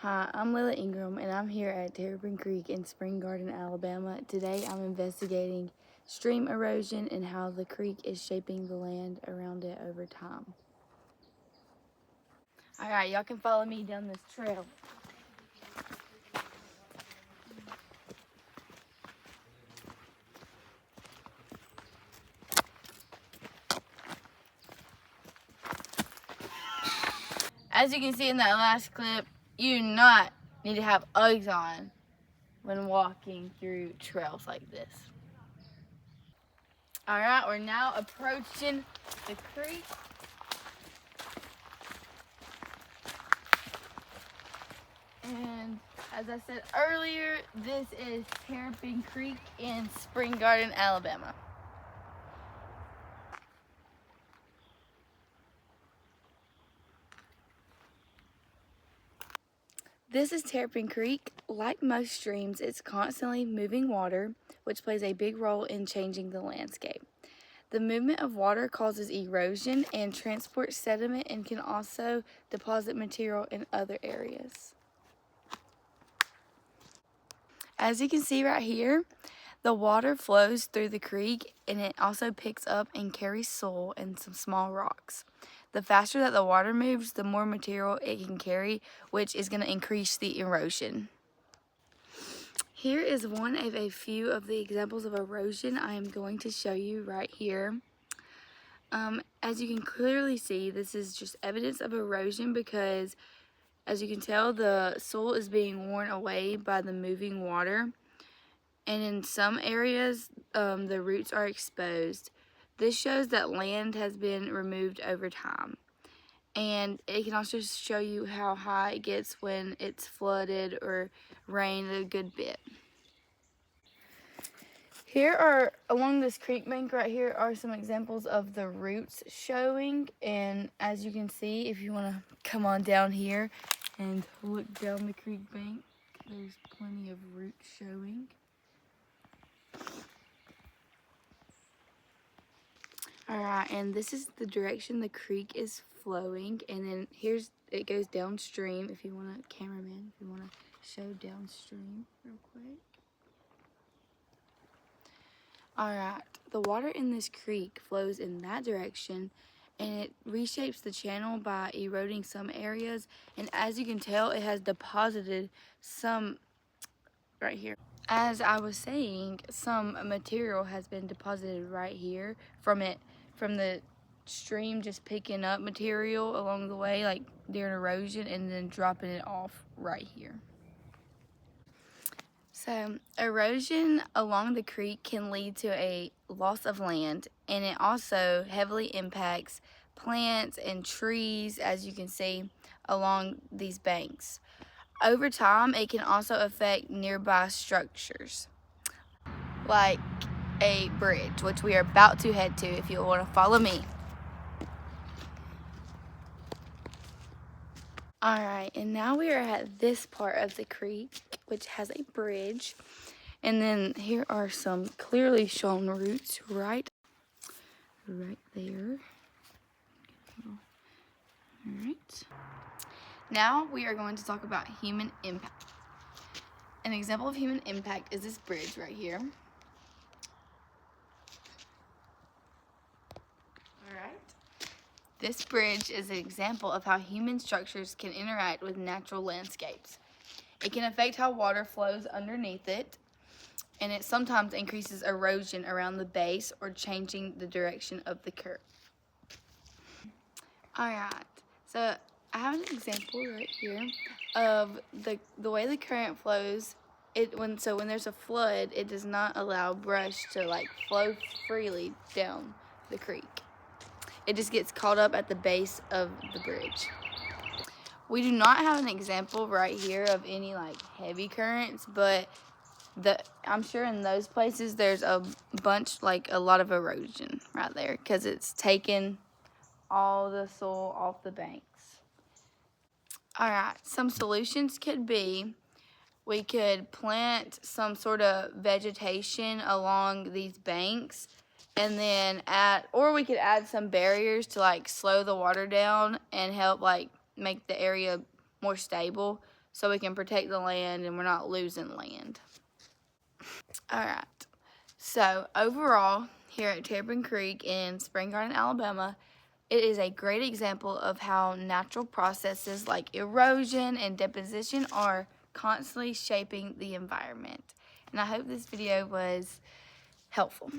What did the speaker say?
Hi, I'm Lila Ingram, and I'm here at Terrapin Creek in Spring Garden, Alabama. Today, I'm investigating stream erosion and how the creek is shaping the land around it over time. All right, y'all can follow me down this trail. As you can see in that last clip, you do not need to have Uggs on when walking through trails like this. All right, we're now approaching the creek. And as I said earlier, this is Terrapin Creek in Spring Garden, Alabama. This is Terrapin Creek. Like most streams, it's constantly moving water, which plays a big role in changing the landscape. The movement of water causes erosion and transports sediment and can also deposit material in other areas. As you can see right here, the water flows through the creek and it also picks up and carries soil and some small rocks. The faster that the water moves, the more material it can carry, which is going to increase the erosion. Here is one of a few of the examples of erosion I am going to show you right here. As you can clearly see, this is just evidence of erosion because, as you can tell, the soil is being worn away by the moving water. And in some areas, the roots are exposed. This shows that land has been removed over time. And it can also show you how high it gets when it's flooded or rained a good bit. Along this creek bank right here are some examples of the roots showing. And as you can see, if you want to come on down here and look down the creek bank, there's plenty of roots showing. Alright, and this is the direction the creek is flowing, and then it goes downstream. If you want to, cameraman, if you want to show downstream real quick. Alright, the water in this creek flows in that direction, and it reshapes the channel by eroding some areas, and as you can tell, it has deposited some right here. As I was saying, some material has been deposited right here from the stream just picking up material along the way, like during erosion, and then dropping it off right here. So erosion along the creek can lead to a loss of land, and it also heavily impacts plants and trees, as you can see along these banks. Over time, it can also affect nearby structures, like a bridge, which we are about to head to if you want to follow me. Alright, and now we are at this part of the creek, which has a bridge. And then here are some clearly shown roots right there. Alright. Now we are going to talk about human impact. An example of human impact is this bridge right here. Alright. This bridge is an example of how human structures can interact with natural landscapes. It can affect how water flows underneath it, and it sometimes increases erosion around the base or changing the direction of the current. Alright, so I have an example right here of the way the current flows. When there's a flood, it does not allow brush to flow freely down the creek. It just gets caught up at the base of the bridge. We do not have an example right here of any heavy currents, but I'm sure in those places there's a lot of erosion right there because it's taken all the soil off the banks. Alright, some solutions could be we could plant some sort of vegetation along these banks, and then we could add some barriers to slow the water down and help make the area more stable so we can protect the land and we're not losing land. Alright, so overall, here at Terrapin Creek in Spring Garden, Alabama, it is a great example of how natural processes like erosion and deposition are constantly shaping the environment. And I hope this video was helpful.